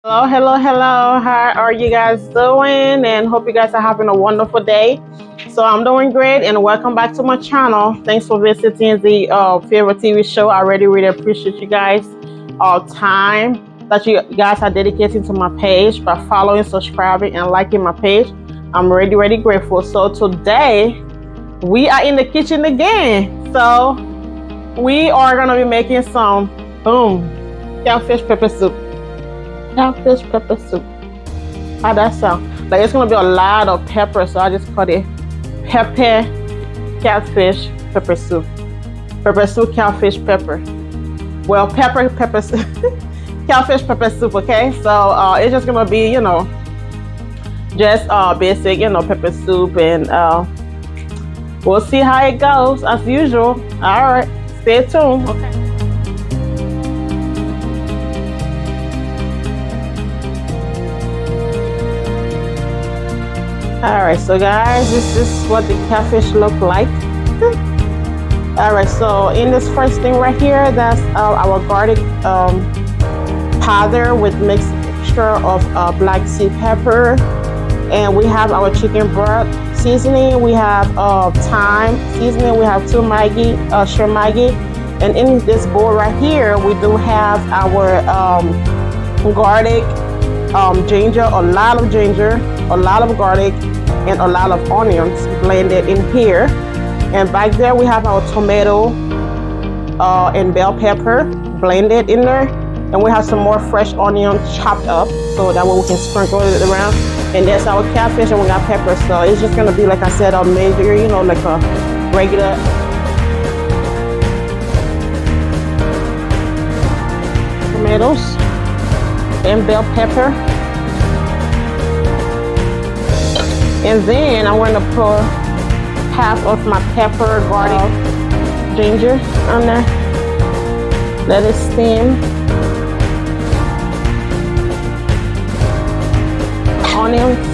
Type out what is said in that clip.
Hello, hello, hello. How are you guys doing? And hope you guys are having a wonderful day. So I'm doing great, and welcome back to my channel. Thanks for visiting the favorite TV show. I really appreciate you guys time that you guys are dedicating to my page by following, subscribing, and liking my page. I'm really grateful. So today we are in the kitchen again. So we are gonna be making some boom catfish pepper soup. Catfish pepper soup. How that sound? Like it's gonna be a lot of pepper, so I just call it pepper catfish pepper soup. Pepper soup, catfish pepper. Well, pepper soup, catfish pepper soup. Okay, so it's just gonna be just basic pepper soup, and we'll see how it goes as usual. All right, stay tuned. Okay. Alright, so guys, this is what the catfish look like. Alright, so in this first thing right here, that's our garlic powder with mixture of black sea pepper, and we have our chicken broth seasoning, we have thyme seasoning, we have 2 Maggi, shrimp Maggi, and in this bowl right here, we do have our garlic, ginger, a lot of ginger, a lot of garlic, and a lot of onions blended in here. And back there we have our tomato and bell pepper blended in there, and we have some more fresh onions chopped up, so that way we can sprinkle it around. And that's our catfish, and we got pepper, so it's just gonna be, like I said, a major, like a regular tomatoes and bell pepper. And then I'm going to pour half of my pepper, garlic, ginger on there. Let it steam. Onions.